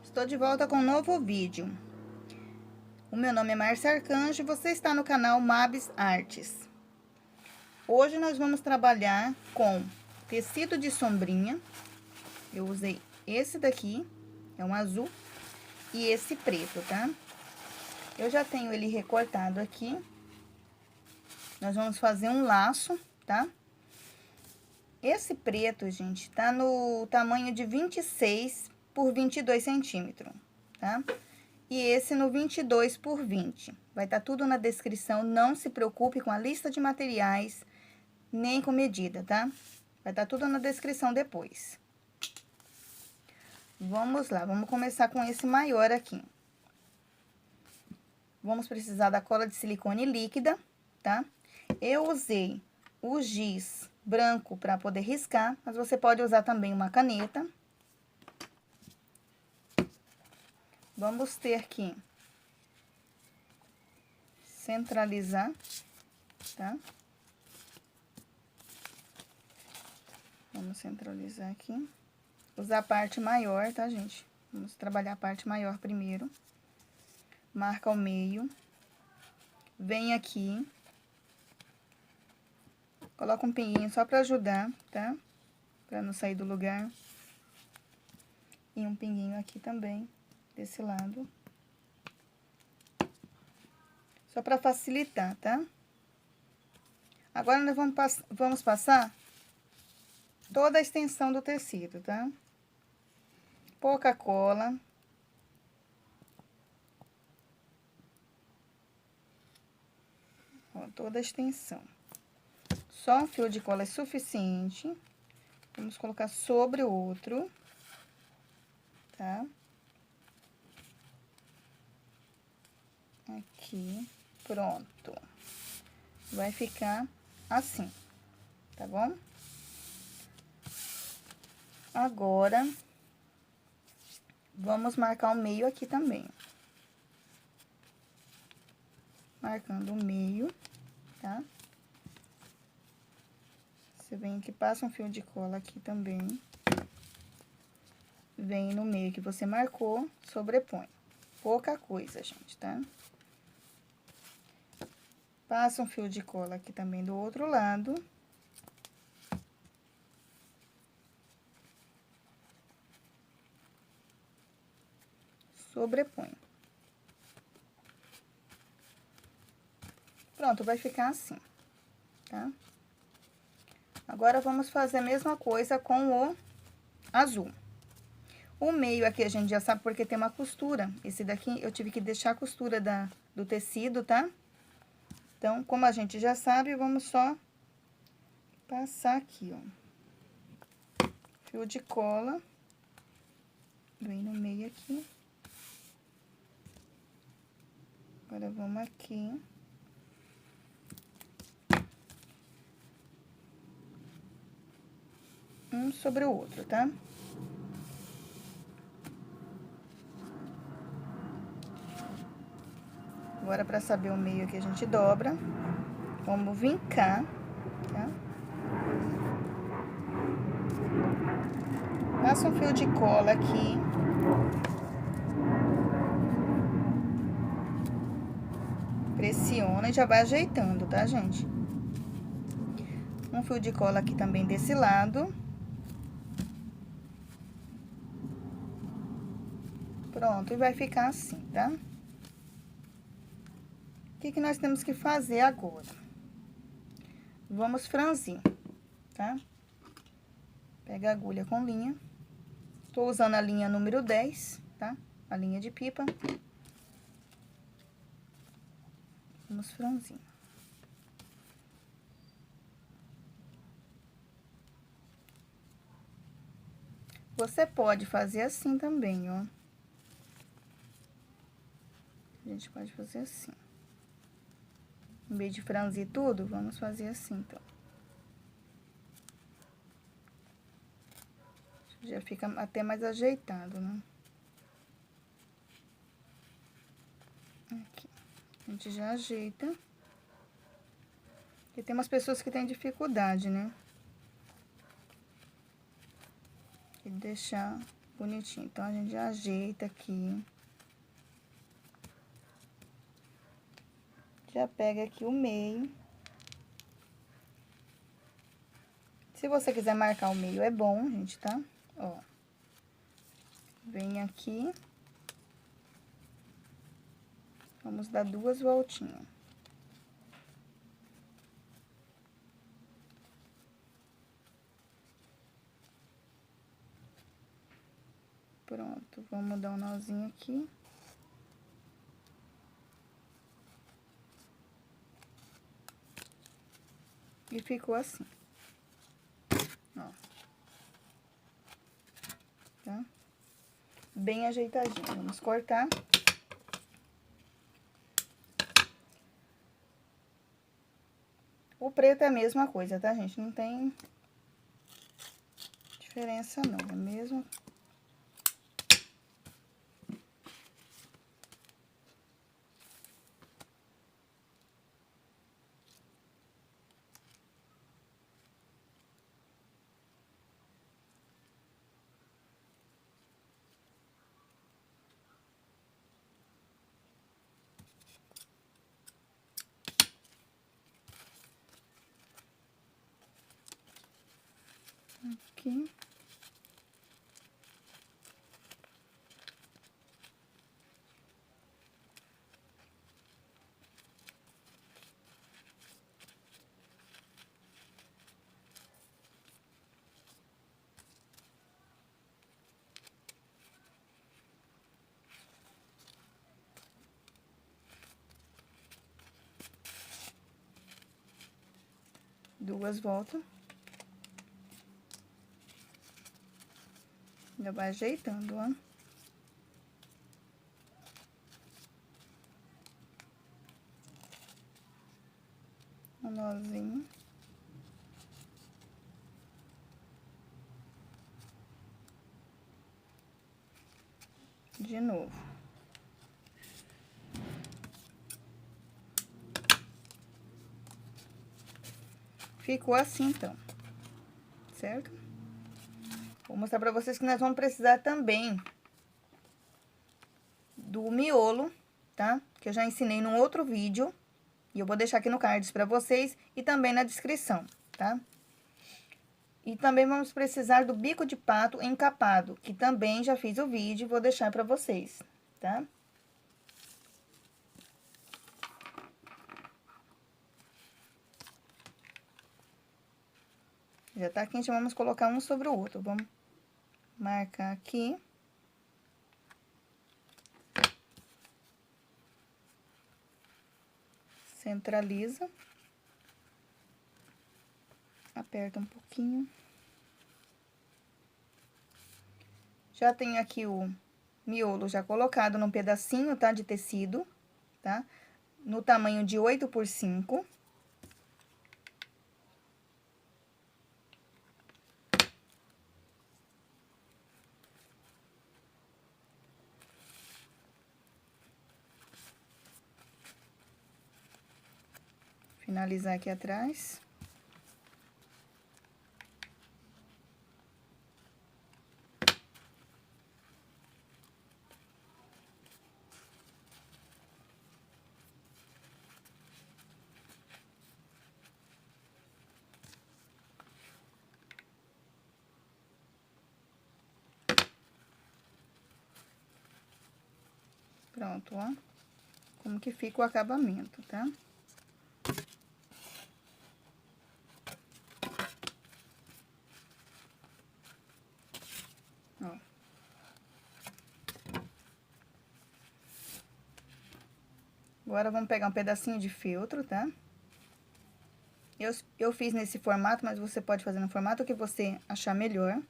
Estou de volta com um novo vídeo. O meu nome é Márcia Arcanjo e você está no canal Mabs Artes. Hoje nós vamos trabalhar com tecido de sombrinha. Eu usei esse daqui, é um azul, e esse preto, tá? Eu já tenho ele recortado aqui. Nós vamos fazer um laço, tá? Esse preto, gente, tá no tamanho de 26 por 22 centímetros, tá? E esse no 22 por 20. Vai estar tudo na descrição, não se preocupe com a lista de materiais, nem com medida, tá? Vai estar tudo na descrição depois. Vamos lá, vamos começar com esse maior aqui. Vamos precisar da cola de silicone líquida, tá? Eu usei o giz branco para poder riscar, mas você pode usar também uma caneta. Vamos ter que centralizar, tá? Vamos centralizar aqui. Usar a parte maior, tá, gente? Vamos trabalhar a parte maior primeiro. Marca o meio. Vem aqui. Coloca um pinguinho só pra ajudar, tá? Pra não sair do lugar. E um pinguinho aqui também, desse lado. Só pra facilitar, tá? Agora, nós vamos passar toda a extensão do tecido, tá? Pouca cola. Ó, toda a extensão. Só um fio de cola é suficiente. Vamos colocar sobre o outro, tá? Aqui, pronto. Vai ficar assim, tá bom? Agora, vamos marcar o meio aqui também. Marcando o meio, tá? Você vem aqui, passa um fio de cola aqui também. Vem no meio que você marcou, sobrepõe. Pouca coisa, gente, tá? Passa um fio de cola aqui também do outro lado. Sobrepõe. Pronto, vai ficar assim, tá? Agora, vamos fazer a mesma coisa com o azul. O meio aqui a gente já sabe porque tem uma costura. Esse daqui eu tive que deixar a costura do tecido, tá? Então, como a gente já sabe, vamos só passar aqui, ó. Fio de cola. Vem no meio aqui. Agora, vamos aqui. Um sobre o outro, tá? Agora, pra saber o meio aqui, a gente dobra. Vamos vincar, tá? Passa um fio de cola aqui. Pressiona e já vai ajeitando, tá, gente? Um fio de cola aqui também desse lado. Pronto, e vai ficar assim, tá? O que nós temos que fazer agora? Vamos franzir, tá? Pega a agulha com linha. Tô usando a linha número 10, tá? A linha de pipa. Vamos franzir. Você pode fazer assim também, ó. A gente pode fazer assim. Em vez de franzir tudo, vamos fazer assim, então. Já fica até mais ajeitado, né? Aqui. A gente já ajeita. Porque tem umas pessoas que têm dificuldade, né? e deixar bonitinho. Então, a gente já ajeita aqui. Já pega aqui o meio. Se você quiser marcar o meio, é bom, gente, tá? Ó. Vem aqui. Vamos dar 2 voltinhas. Pronto, vamos dar um nozinho aqui. E ficou assim. Ó. Tá? Bem ajeitadinho. Vamos cortar. O preto é a mesma coisa, tá, gente? Não tem diferença, não. É mesmo. Aqui. Duas voltas. Já vai ajeitando, ó. Um nozinho. De novo. Ficou assim, então. Certo? Vou mostrar pra vocês que nós vamos precisar também do miolo, tá? Que eu já ensinei num outro vídeo. E eu vou deixar aqui no card pra vocês e também na descrição, tá? E também vamos precisar do bico de pato encapado, que também já fiz o vídeo e vou deixar pra vocês, tá? Já tá quente, vamos colocar um sobre o outro. Vamos marcar aqui. Centraliza. Aperta um pouquinho. Já tenho aqui o miolo já colocado num pedacinho, tá? De tecido, tá? No tamanho de 8 por 5. Finalizar aqui atrás. Pronto, ó. Como que fica o acabamento, tá? Ó. Agora, vamos pegar um pedacinho de feltro, tá? Eu fiz nesse formato, mas você pode fazer no formato que você achar melhor.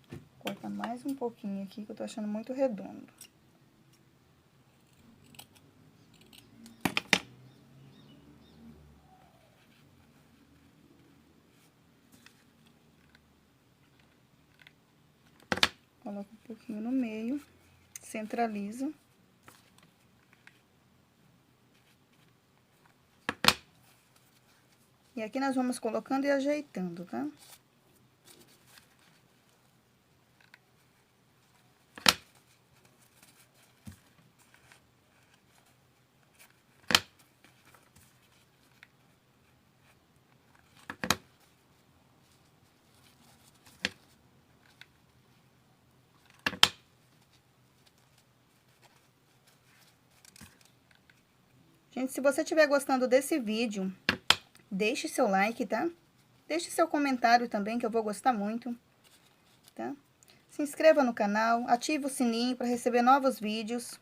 Vou cortar mais um pouquinho aqui, que eu tô achando muito redondo. Coloca um pouquinho no meio, centraliza. E aqui nós vamos colocando e ajeitando, tá? Gente, se você estiver gostando desse vídeo, deixe seu like, tá? Deixe seu comentário também, que eu vou gostar muito, tá? Se inscreva no canal, ative o sininho para receber novos vídeos.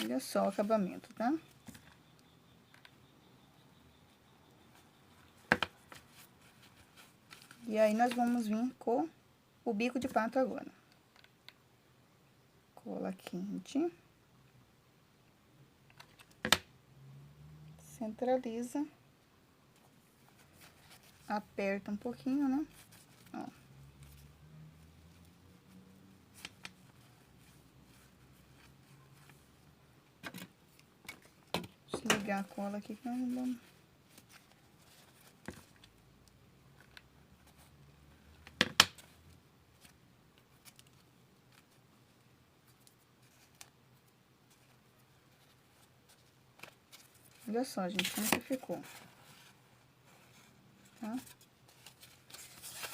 Olha só o acabamento, tá? E aí, nós vamos vir com o bico de pato agora. Cola quente. Centraliza. Aperta um pouquinho, né? Ó. Desligar a cola aqui que nós vamos... Olha só, gente, como que ficou. Tá?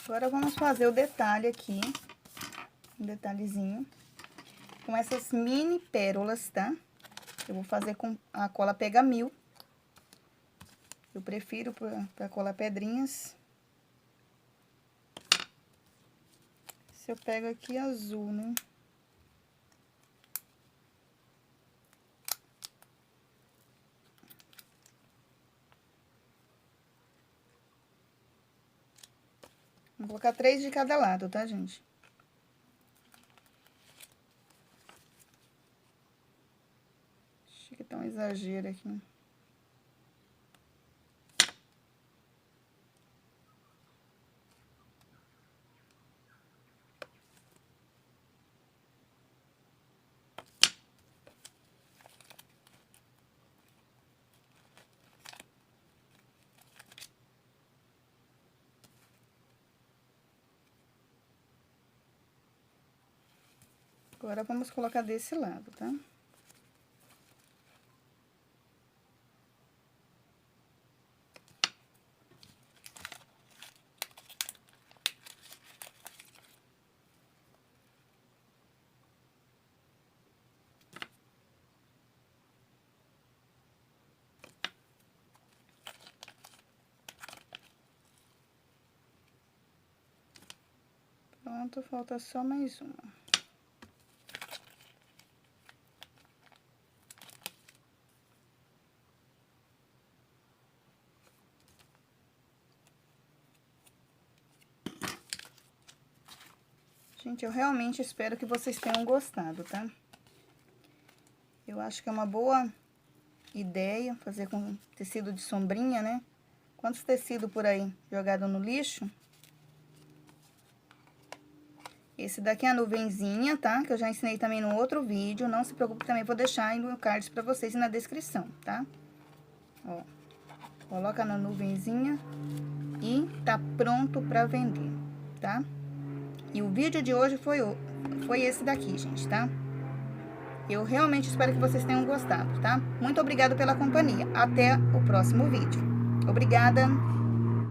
Agora, vamos fazer o detalhe aqui. Um detalhezinho. Com essas mini pérolas, tá? Eu vou fazer com a cola Pega Mil. Eu prefiro pra colar pedrinhas. Se eu pego aqui azul, né? Vou colocar 3 de cada lado, tá, gente? Acho que tá um exagero aqui. Agora, vamos colocar desse lado, tá? Pronto, falta só mais uma. Gente, eu realmente espero que vocês tenham gostado, tá? Eu acho que é uma boa ideia fazer com tecido de sombrinha, né? Quantos tecidos por aí jogado no lixo? Esse daqui é a nuvenzinha, tá? Que eu já ensinei também no outro vídeo. Não se preocupe, também vou deixar aí no card pra vocês e na descrição, tá? Ó, coloca na nuvenzinha e tá pronto pra vender, tá? E o vídeo de hoje foi esse daqui, gente, tá? Eu realmente espero que vocês tenham gostado, tá? Muito obrigada pela companhia. Até o próximo vídeo. Obrigada!